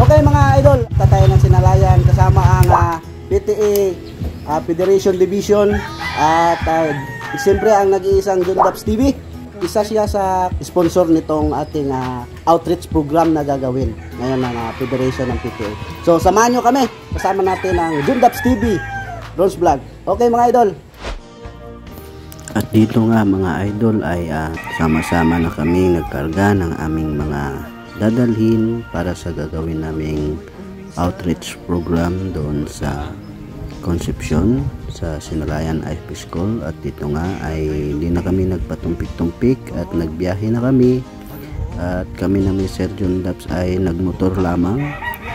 Okay mga idol, tatay ng Sinalayan kasama ang PTA Federation Division at siyempre ang nag-iisang John Daps TV. Isa siya sa sponsor nitong ating outreach program na gagawin ngayon ng Federation ng PTA. So samahan nyo kami, kasama natin ang John Daps TV, Ron's Vlog. Okay mga idol. At dito nga mga idol ay sama-sama na kami nagkarga ng aming mga dadalhin para sa gagawin naming outreach program doon sa Concepcion sa Sinalayan IP School. At dito nga ay hindi na kami nagpatumpik-tumpik at nagbiyahe na kami, at kami namin Sir John Daps ay nagmotor lamang,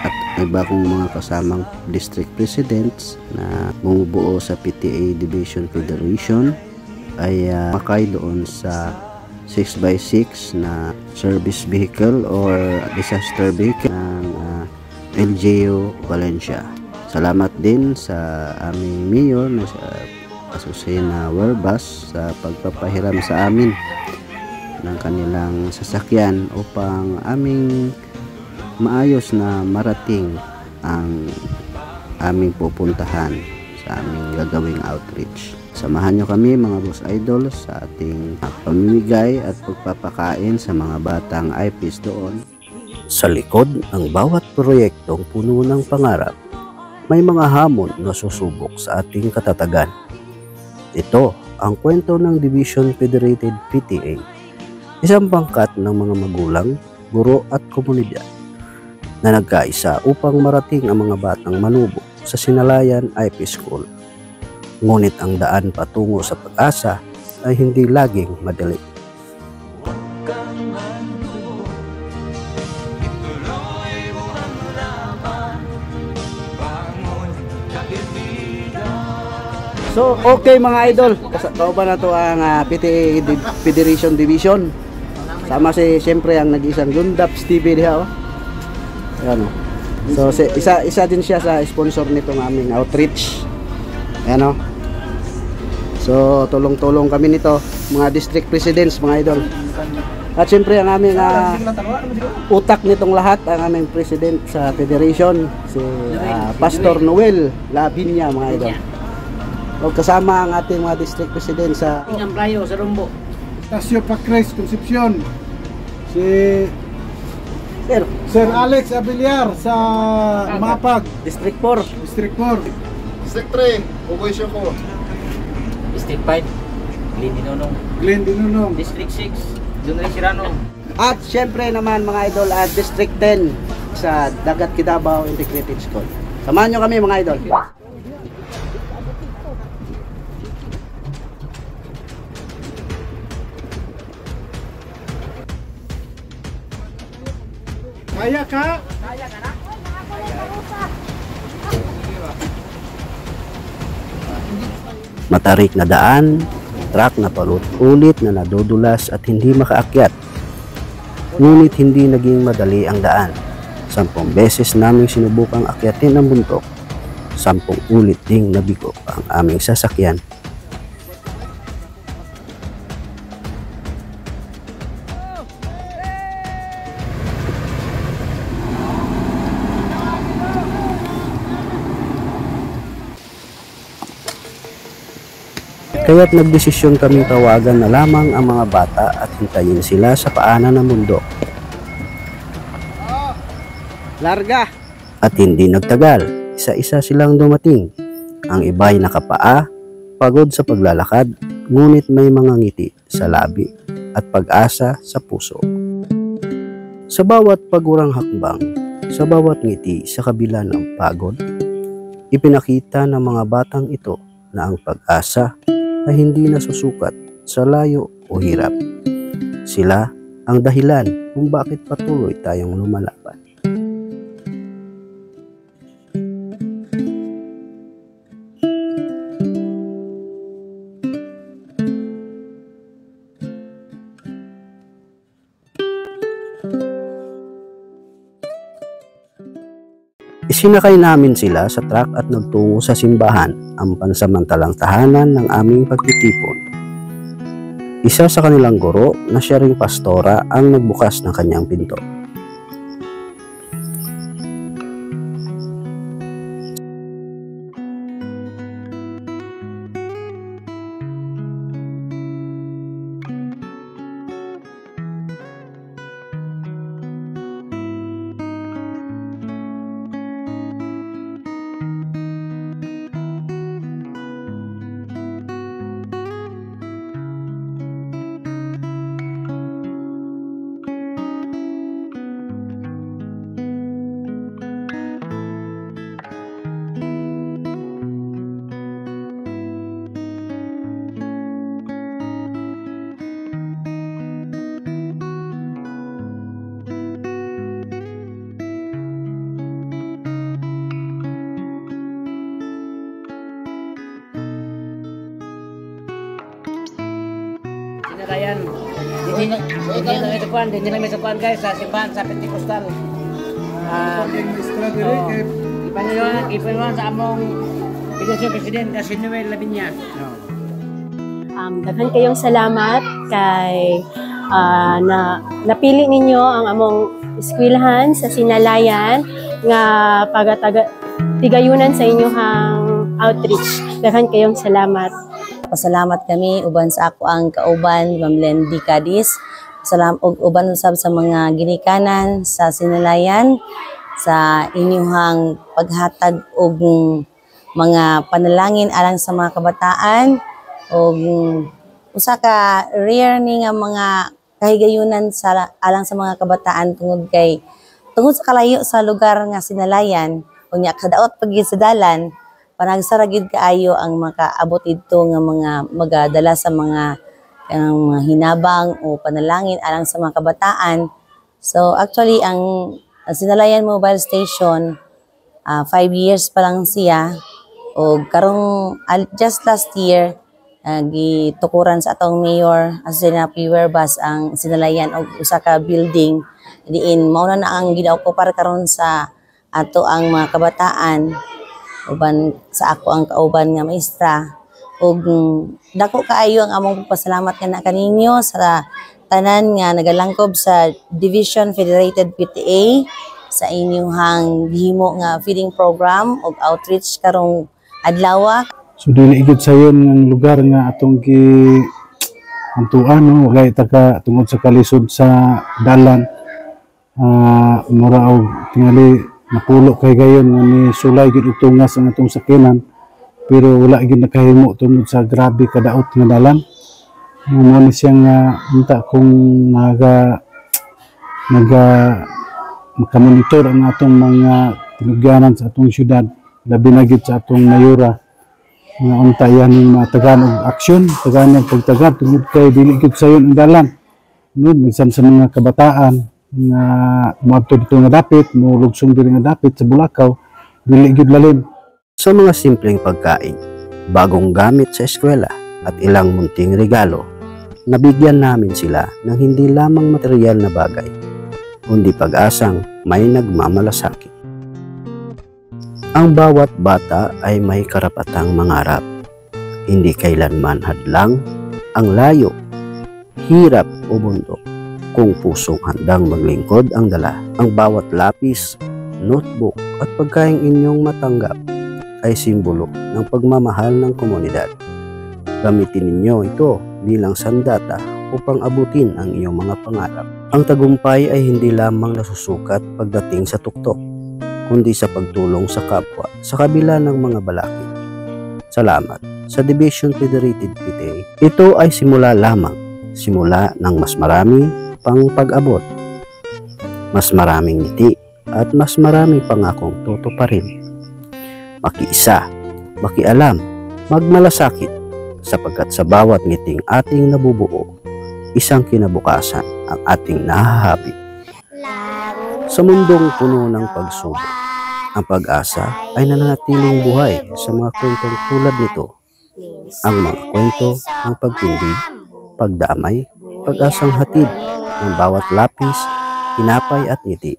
at iba kong mga kasamang district presidents na bumubuo sa PTA Division Federation ay makay doon sa 6x6 na service vehicle or disaster vehicle ng LGU Valencia. Salamat din sa aming mayor na Asusena Warbas sa pagpapahiram sa amin ng kanilang sasakyan upang aming maayos na marating ang aming pupuntahan sa aming gagawing outreach. Samahan nyo kami mga boss idol sa ating pamimigay at pagpapakain sa mga batang IPs doon. Sa likod ng bawat proyektong puno ng pangarap, may mga hamon na susubok sa ating katatagan. Ito ang kwento ng Division Federated PTA, isang pangkat ng mga magulang, guro at komunidad na nagkaisa upang marating ang mga batang manubo sa Sinalayan IP School. Ngunit ang daan patungo sa pag-asa ay hindi laging madali. So okay mga idol, kauban na to ang PTA Federation Division. Sama siyempre ang nag-isang John Daps TV diha. Ayan, so isa din siya sa sponsor nitong aming outreach. Ayan o. So tulong-tulong kami nito, mga district presidents mga idol. At siyempre ang aming utak nitong lahat, ang aming president sa federation, si Pastor Noel Labinya mga idol. O kasama ang ating mga district president sa Amplayo sa Rumbo, Tasio Pacres, Concepcion, si Sir Alex Abiliar sa Mapag, District 4, District 4, District 3, Ugoy Sioko, District 5, Glenn Dinunong, District 6, John Ray Sirano. at syempre naman mga idol at District 10 sa Dagat Kidabaw Integrated School. Samahan nyo kami mga idol. Kaya ka? Matarik na daan, truck na paulit-ulit na nadudulas at hindi makaakyat. Ngunit hindi naging madali ang daan. 10 beses naming sinubukang akyatin ang bundok. 10 ulit ding nabigo ang aming sasakyan. Kaya't nagdesisyon kaming tawagan na lamang ang mga bata at hintayin sila sa paanan ng bundok. Larga! At hindi nagtagal, isa-isa silang dumating. Ang iba'y nakapaa, pagod sa paglalakad, ngunit may mga ngiti sa labi at pag-asa sa puso. Sa bawat pagurang hakbang, sa bawat ngiti sa kabila ng pagod, ipinakita ng mga batang ito na ang pag-asa ay hindi nasusukat sa layo o hirap. Sila ang dahilan kung bakit patuloy tayong lumalaban. Isinakay namin sila sa truck at nagtungo sa simbahan, ang pansamantalang tahanan ng aming pagtitipon. Isa sa kanilang guro na siya ring pastora ang nagbukas ng kanyang pinto. Sinalayan. Hindi na ito kuhan, hindi na may kuhan guys sa simbahan sa Pentecostal. Ipanyayon sa among Pigasyon President kasi Noel Labinya. Daghan kayong salamat kay napili ninyo ang among eskwelahan sa Sinalayan nga tigayunan sa inyong outreach. Daghan kayong salamat. Pasalamat kami uban sa ako ang kauban Ma'am Lendy Cadiz. Salamat uban usab sa mga ginikanan sa Sinalayan sa inyong paghatag og mga panalangin alang sa mga kabataan og usa ka rare ni nga mga kahigayunan sa alang sa mga kabataan tungod sa kalayo sa lugar nga Sinalayan unya kadaot pag sa dalan panagsaragid kaayo ang makaabot didto nga mga magadala sa mga hinabang o panalangin alang sa mga kabataan. So actually ang Sinalayan Mobile Station 5 years pa lang siya o karong just last year gitukuran sa atong mayor as Werbas ang Sinalayan og usa ka building diin mao na ang gidaokupar karon sa ato ang mga kabataan uban sa ako ang kauban nga maestra ug dako kaayo ang among pasalamat nga kaninyo sa tanan nga nagalangkob sa Division Federated PTA sa inyong gihimo nga feeding program ug outreach karong adlaw. So dili igid sayon ng lugar nga atong antuan no wala taka tungod sa kalisod sa dalan mura og tingali napulo kay gayon nga ni sulay gid utungas ang atong sakyanan pero wala gid nakahimo tungod sa grabe kadaot nga dalan. Mo ni siyang unta kung makamonitor ang atong mga tinugyanan sa atong syudad labi na gid sa atong mayura nga unta yan yung matagan og aksyon tagaan ng pagtagad tungod kay dili gid sayon ang dalan no minsan sa mga kabataan nga moadto dito nga dapit mo lugsong diri nga dapit sa Bulacau dili gid lalim. Sa mga simpleng pagkain, bagong gamit sa eskwela at ilang munting regalo, nabigyan namin sila ng hindi lamang material na bagay, kundi pag-asang may nagmamalasakit. Ang bawat bata ay may karapatang mangarap, hindi kailanman hadlang ang layo, hirap o bundok. Kung pusong handang maglingkod ang dala, ang bawat lapis, notebook at pagkaing inyong matanggap ay simbolo ng pagmamahal ng komunidad. Gamitin ninyo ito bilang sandata upang abutin ang iyong mga pangarap. Ang tagumpay ay hindi lamang nasusukat pagdating sa tuktok, kundi sa pagtulong sa kapwa sa kabila ng mga balakid. Salamat sa Division Federated PTA. Ito ay simula lamang, simula ng mas marami pang pag-abot, mas maraming ngiti at mas maraming pangakong tutuparin. Makiisa, makialam, magmalasakit, sapagkat sa bawat ngiting ating nabubuo, isang kinabukasan ang ating nahahabi. Sa mundong puno ng pagsubok, ang pag-asa ay nananatiling buhay sa mga kwentong tulad nito. Ang mga kwento ng pagtindig, pagdamay, pag-asang hatid ng bawat lapis, tinapay at ngiti.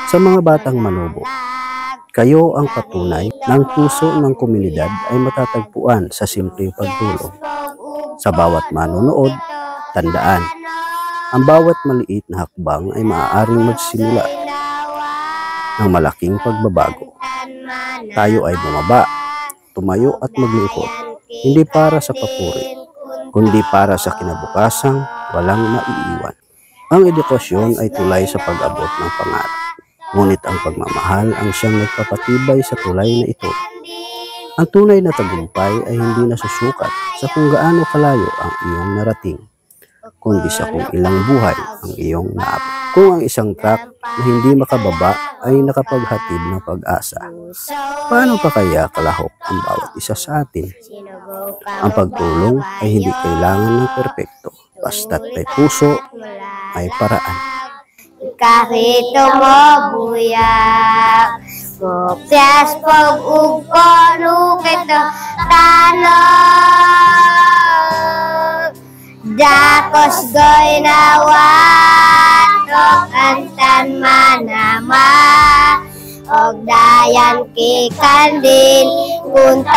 Sa mga batang manubok, kayo ang patunay ng puso ng komunidad ay matatagpuan sa simpleng pagtulong. Sa bawat manonood, tandaan, ang bawat maliit na hakbang ay maaaring magsimula ng malaking pagbabago. Tayo ay bumaba, tumayo at maglingkod, hindi para sa papuri, kundi para sa kinabukasang walang maiiwan. Ang edukasyon ay tulay sa pag-abot ng pangarap. Ngunit ang pagmamahal ang siyang nagpapatibay sa tulay na ito. Ang tunay na tagumpay ay hindi nasusukat sa kung gaano kalayo ang iyong narating, kundi sa kung ilang buhay ang iyong naabot. Kung ang isang truck na hindi makababa ay nakapaghatid ng pag-asa, paano pa kaya kalahok ang bawat isa sa atin? Ang pagtulong ay hindi kailangan ng perpekto, basta't may puso, may paraan. Kahit buyak kopyas pag-ugkon ukit tanong Dakos goy nawat og antan manama og dayan kikandin kuntoon.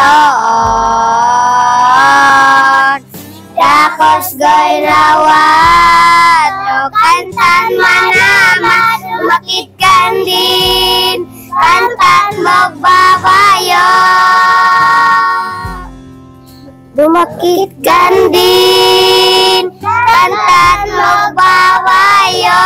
Dakos goy nawat og antan manama makit kandin kantan magbabayo. Dumakit kandin kantan magbabayo.